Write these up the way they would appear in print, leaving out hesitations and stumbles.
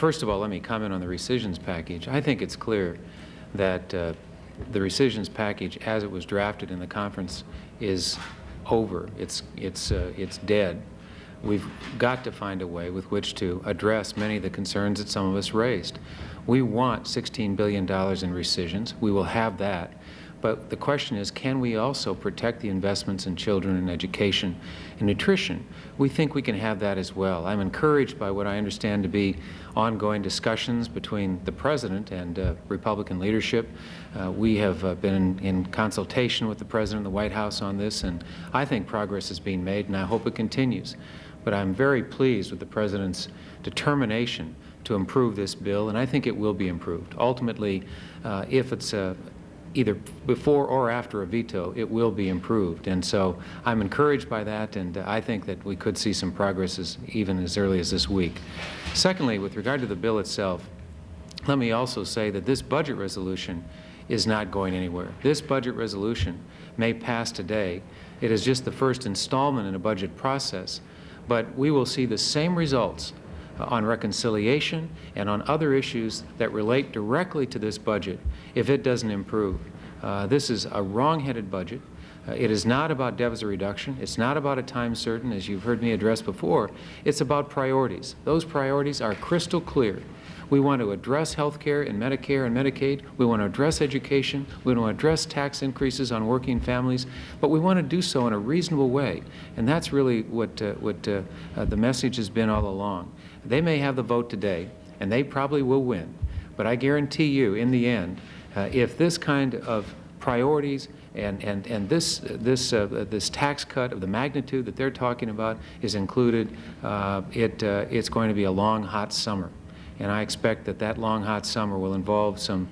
First of all, let me comment on the rescissions package. I think it's clear that the rescissions package, as it was drafted in the conference, is over. It's dead. We've got to find a way with which to address many of the concerns that some of us raised. We want $16 billion in rescissions. We will have that. But the question is, can we also protect the investments in children and education and nutrition? We think we can have that as well. I'm encouraged by what I understand to be ongoing discussions between the President and Republican leadership. We have been in consultation with the President and the White House on this, and I think progress is being made, and I hope it continues. But I'm very pleased with the President's determination to improve this bill, and I think it will be improved. Ultimately, if it's either before or after a veto, it will be improved. And so I'm encouraged by that, and I think that we could see some progress even as early as this week. Secondly, with regard to the bill itself, let me also say that this budget resolution is not going anywhere. This budget resolution may pass today. It is just the first installment in a budget process, but we will see the same results on reconciliation and on other issues that relate directly to this budget if it doesn't improve. This is a wrong-headed budget. It is not about deficit reduction. It's not about a time certain, as you've heard me address before. It's about priorities. Those priorities are crystal clear. We want to address health care and Medicare and Medicaid. We want to address education. We want to address tax increases on working families. But we want to do so in a reasonable way. And that's really what the message has been all along. They may have the vote today, and they probably will win. But I guarantee you, in the end, if this kind of priorities and this tax cut of the magnitude that they're talking about is included, it's going to be a long, hot summer. And I expect that that long, hot summer will involve some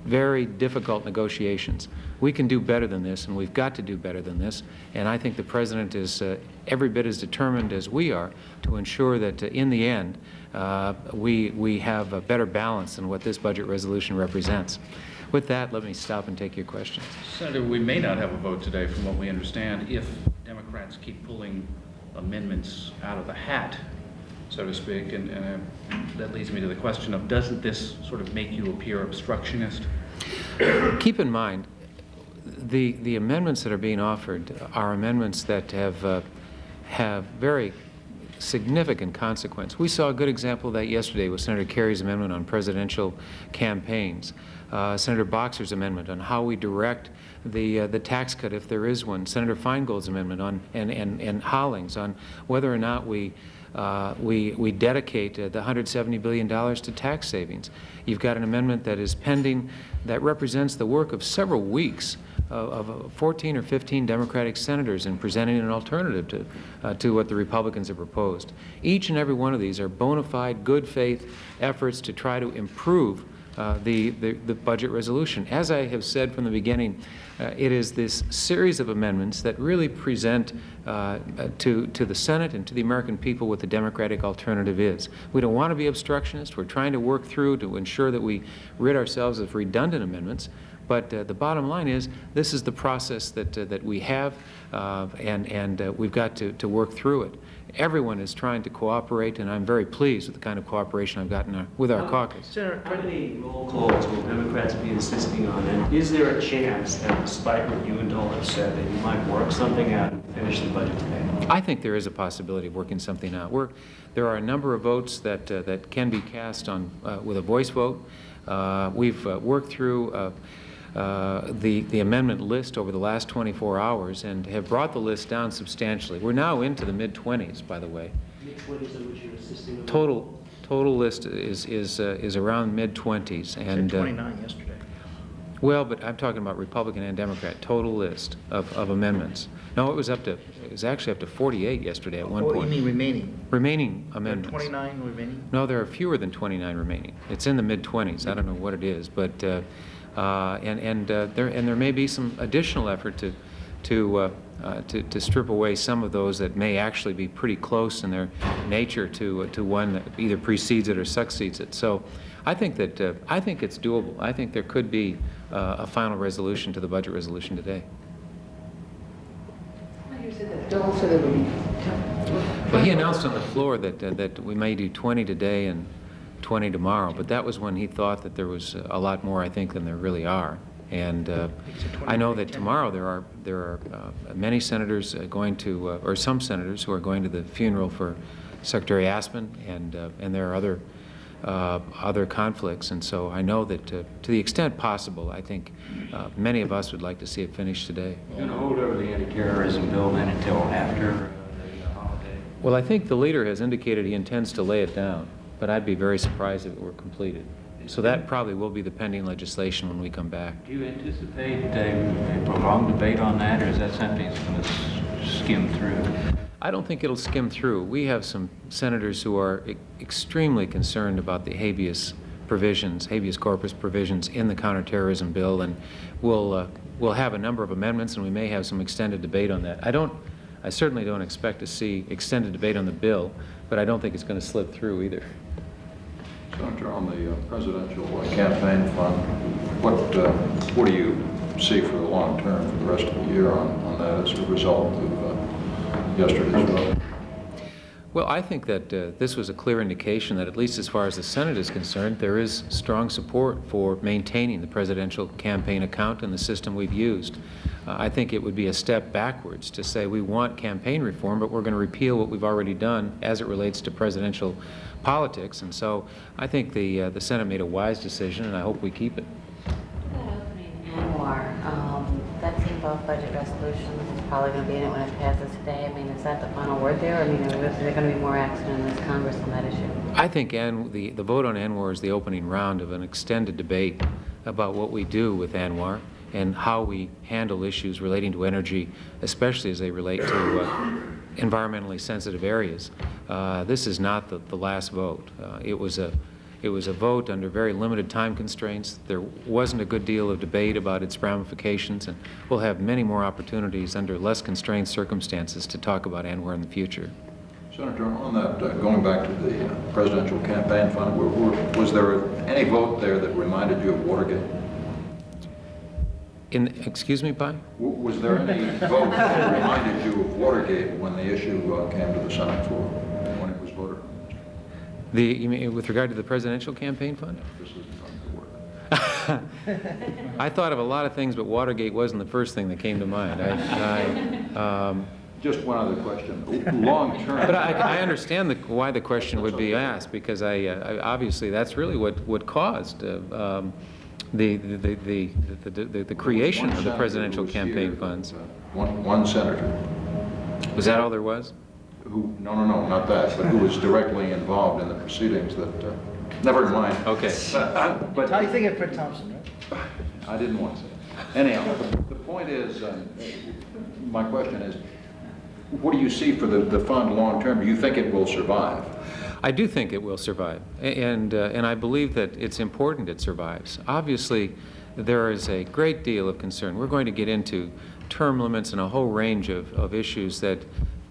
very difficult negotiations. We can do better than this, and we've got to do better than this. And I think the President is every bit as determined as we are to ensure that in the end we have a better balance than what this budget resolution represents. With that, let me stop and take your questions. Senator, we may not have a vote today from what we understand if Democrats keep pulling amendments out of the hat, so to speak, and that leads me to the question of, doesn't this sort of make you appear obstructionist? Keep in mind, the amendments that are being offered are amendments that have very significant consequence. We saw a good example of that yesterday with Senator Kerry's amendment on presidential campaigns, Senator Boxer's amendment on how we direct the tax cut if there is one, Senator Feingold's amendment on and Hollings on whether or not we dedicate the $170 billion to tax savings. You've got an amendment that is pending that represents the work of several weeks of 14 or 15 Democratic senators in presenting an alternative to what the Republicans have proposed. Each and every one of these are bona fide, good faith efforts to try to improve the budget resolution. As I have said from the beginning, it is this series of amendments that really present to the Senate and to the American people what the Democratic alternative is. We don't want to be obstructionist. We're trying to work through to ensure that we rid ourselves of redundant amendments. But the bottom line is, this is the process that we have, and we've got to work through it. Everyone is trying to cooperate, and I'm very pleased with the kind of cooperation I've gotten with our caucus. Senator, how many roll calls will Democrats be insisting on? And is there a chance that, despite what you and Dole have said, that you might work something out and finish the budget today? I think there is a possibility of working something out. There are a number of votes that can be cast on with a voice vote. We've worked through the amendment list over the last 24 hours and have brought the list down substantially. We're now into the mid-20s, by the way. Mid-20s of which you're assisting? Total list is around mid-20s. And 29 yesterday. Well, but I'm talking about Republican and Democrat total list of amendments. No, it was actually up to 48 yesterday at one point. What do you mean remaining? Remaining amendments. There are 29 remaining? No, there are fewer than 29 remaining. It's in the mid-20s. I don't know what it is, but there may be some additional effort to strip away some of those that may actually be pretty close in their nature to one that either precedes it or succeeds it. So I think it's doable. I think there could be a final resolution to the budget resolution today. Well, he announced on the floor that we may do 20 today and 20 tomorrow, but that was when he thought that there was a lot more, I think, than there really are. And I know that tomorrow there are many senators going to, or some senators who are going to the funeral for Secretary Aspen, and there are other conflicts. And so I know that to the extent possible, I think many of us would like to see it finished today. You're going to hold over the anti-terrorism bill then until after the holiday? Well, I think the leader has indicated he intends to lay it down, but I'd be very surprised if it were completed. So that probably will be the pending legislation when we come back. Do you anticipate a prolonged debate on that, or is that something that's going to skim through? I don't think it'll skim through. We have some senators who are extremely concerned about the habeas corpus provisions in the counterterrorism bill, and we'll have a number of amendments, and we may have some extended debate on that. I certainly don't expect to see extended debate on the bill, but I don't think it's going to slip through either. Senator, on the presidential campaign fund, what do you see for the long term for the rest of the year on that as a result of yesterday's vote? Well, I think that this was a clear indication that, at least as far as the Senate is concerned, there is strong support for maintaining the presidential campaign account and the system we've used. I think it would be a step backwards to say we want campaign reform, but we're going to repeal what we've already done as it relates to presidential politics. And so I think the Senate made a wise decision, and I hope we keep it. That opening annuar, that's involved budget resolutions. It's probably going to be in it when it passes today. I mean, is that the final word there? I mean, is there going to be more action in this Congress on that issue? I think the vote on ANWR is the opening round of an extended debate about what we do with ANWR and how we handle issues relating to energy, especially as they relate to environmentally sensitive areas. This is not the last vote. It was a vote under very limited time constraints. There wasn't a good deal of debate about its ramifications, and we'll have many more opportunities under less constrained circumstances to talk about ANWR in the future. Senator, on that, going back to the presidential campaign fund, was there any vote there that reminded you of Watergate? Excuse me, Pi? Was there any vote that reminded you of Watergate when the issue came to the Senate floor, when it was voted on? You mean with regard to the presidential campaign fund? This isn't going to work. I thought of a lot of things, but Watergate wasn't the first thing that came to mind. Just one other question. Long term. But I understand why the question would be asked, because obviously that's really what caused the creation of the presidential campaign funds. One senator. Was that all there was? No, not that, but who was directly involved in the proceedings that, never mind. Okay. But How do you think of Fred Thompson, right? I didn't want to say it. Anyhow, the point is, my question is, what do you see for the fund long term? Do you think it will survive? I do think it will survive, and I believe that it's important it survives. Obviously, there is a great deal of concern. We're going to get into term limits and a whole range of issues that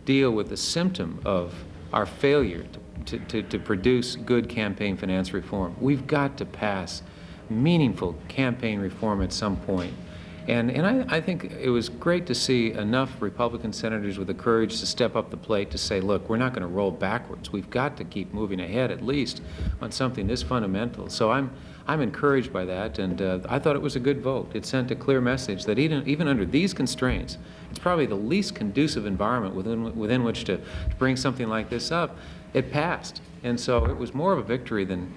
deal with the symptom of our failure to produce good campaign finance reform. We've got to pass meaningful campaign reform at some point. And I think it was great to see enough Republican senators with the courage to step up the plate to say, look, we're not going to roll backwards. We've got to keep moving ahead, at least on something this fundamental. So I'm encouraged by that, and I thought it was a good vote. It sent a clear message that even under these constraints, it's probably the least conducive environment within which to bring something like this up. It passed, and so it was more of a victory than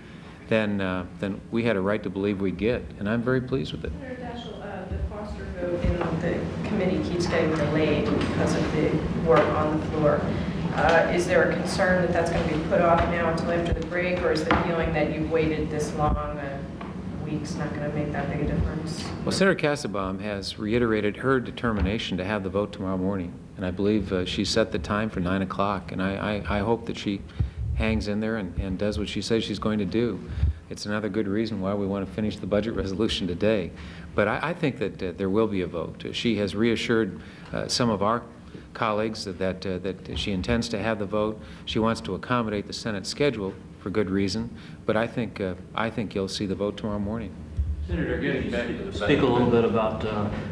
we had a right to believe we'd get, and I'm very pleased with it. Senator Daschle, the foster vote in the committee keeps getting delayed because of the work on the floor. Is there a concern that that's going to be put off now until after the break, or is the feeling that you've waited this long, a week's not going to make that big a difference? Well, Senator Kassebaum has reiterated her determination to have the vote tomorrow morning, and I believe she set the time for 9 o'clock, and I hope that she hangs in there and does what she says she's going to do. It's another good reason why we want to finish the budget resolution today. But I think that there will be a vote. She has reassured some of our colleagues that she intends to have the vote. She wants to accommodate the Senate schedule for good reason. But I think you'll see the vote tomorrow morning. Senator, getting back to the Speak a little bit about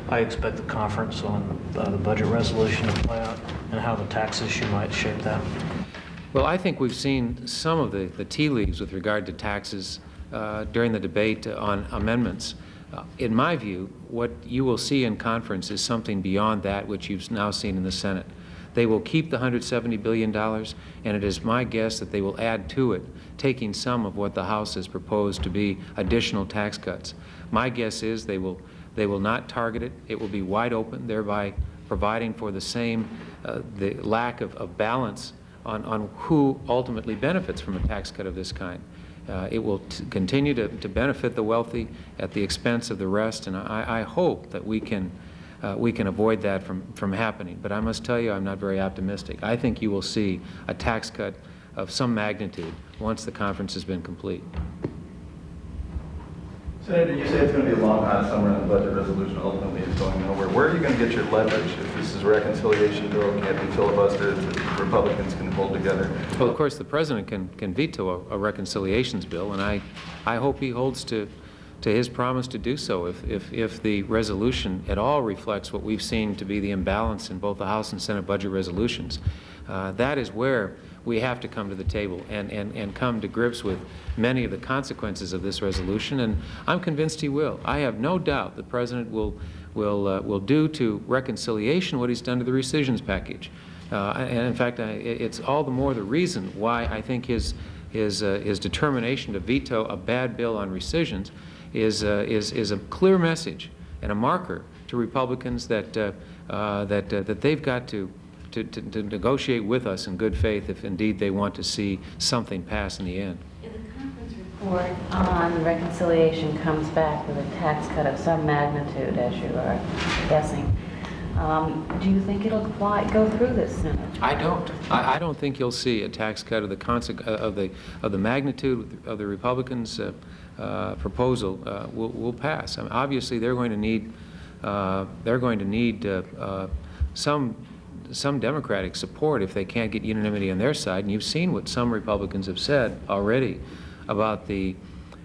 how you expect the conference on the budget resolution to play out and how the tax issue might shape that. Well, I think we've seen some of the tea leaves with regard to taxes during the debate on amendments. In my view, what you will see in conference is something beyond that which you've now seen in the Senate. They will keep the $170 billion, and it is my guess that they will add to it, taking some of what the House has proposed to be additional tax cuts. My guess is they will not target it. It will be wide open, thereby providing for the same the lack of balance on who ultimately benefits from a tax cut of this kind. It will continue to benefit the wealthy at the expense of the rest, and I hope that we can avoid that from happening. But I must tell you, I'm not very optimistic. I think you will see a tax cut of some magnitude once the conference has been complete. Senator, you say it's going to be a long hot summer and the budget resolution ultimately is going nowhere. Where are you going to get your leverage if this is a reconciliation bill, can't be filibustered, the Republicans can hold together? Well, of course, the President can veto a reconciliations bill, and I hope he holds to his promise to do so if the resolution at all reflects what we've seen to be the imbalance in both the House and Senate budget resolutions. That is where we have to come to the table and come to grips with many of the consequences of this resolution, and I'm convinced he will. I have no doubt the President will do to reconciliation what he's done to the rescissions package. And in fact, it's all the more the reason why I think his determination to veto a bad bill on rescissions is a clear message and a marker to Republicans that they've got to negotiate with us in good faith if indeed they want to see something pass in the end. If the conference report on reconciliation comes back with a tax cut of some magnitude, as you are guessing, do you think it'll go through this Senate? I don't. I don't think you'll see a tax cut of the magnitude of the Republicans' proposal will pass. I mean, obviously, they're going to need some Democratic support if they can't get unanimity on their side. And you've seen what some Republicans have said already about the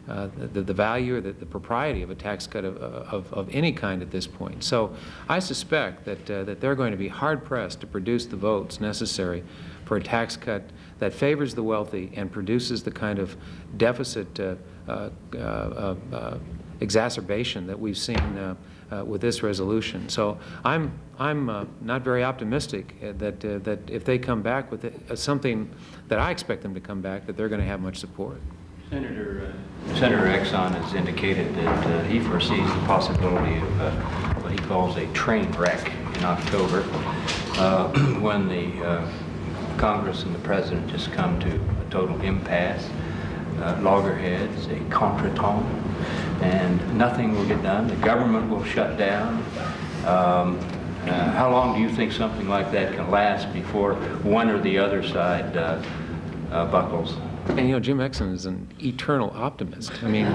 value or the propriety of a tax cut of any kind at this point. So I suspect that they're going to be hard-pressed to produce the votes necessary for a tax cut that favors the wealthy and produces the kind of deficit exacerbation that we've seen with this resolution. So I'm not very optimistic that if they come back with something that I expect them to come back, that they're going to have much support. Senator Exxon has indicated that he foresees the possibility of what he calls a train wreck in October when the Congress and the President just come to a total impasse, loggerheads, a contretemps, and nothing will get done. The government will shut down. How long do you think something like that can last before one or the other side buckles? And you know, Jim Exxon is an eternal optimist. I mean,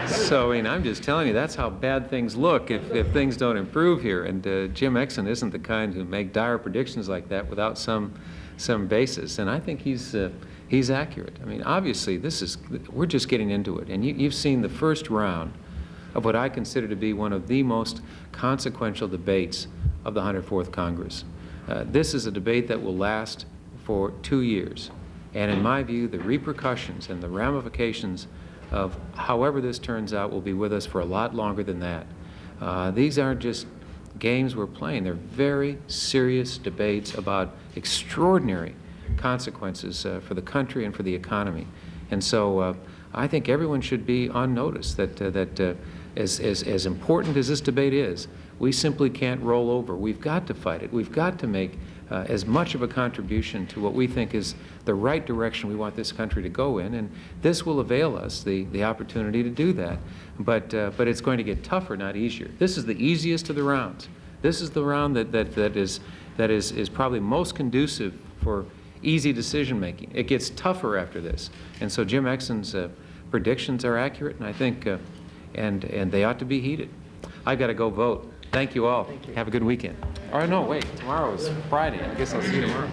so I mean, I'm just telling you, that's how bad things look if things don't improve here. And Jim Exxon isn't the kind who make dire predictions like that without some basis. And I think he's accurate. I mean, obviously, we're just getting into it. And you've seen the first round of what I consider to be one of the most consequential debates of the 104th Congress. This is a debate that will last for 2 years. And in my view, the repercussions and the ramifications of however this turns out will be with us for a lot longer than that. These aren't just games we're playing. They're very serious debates about extraordinary consequences for the country and for the economy. And so I think everyone should be on notice that as important as this debate is, we simply can't roll over. We've got to fight it. We've got to make as much of a contribution to what we think is the right direction we want this country to go in, and this will avail us the opportunity to do that. But it's going to get tougher, not easier. This is the easiest of the rounds. This is the round that is probably most conducive for easy decision making. It gets tougher after this, and so Jim Exxon's predictions are accurate, and I think and they ought to be heeded. I've got to go vote. Thank you all. Thank you. Have a good weekend. Or no, wait, tomorrow is Friday. I guess I'll see you tomorrow.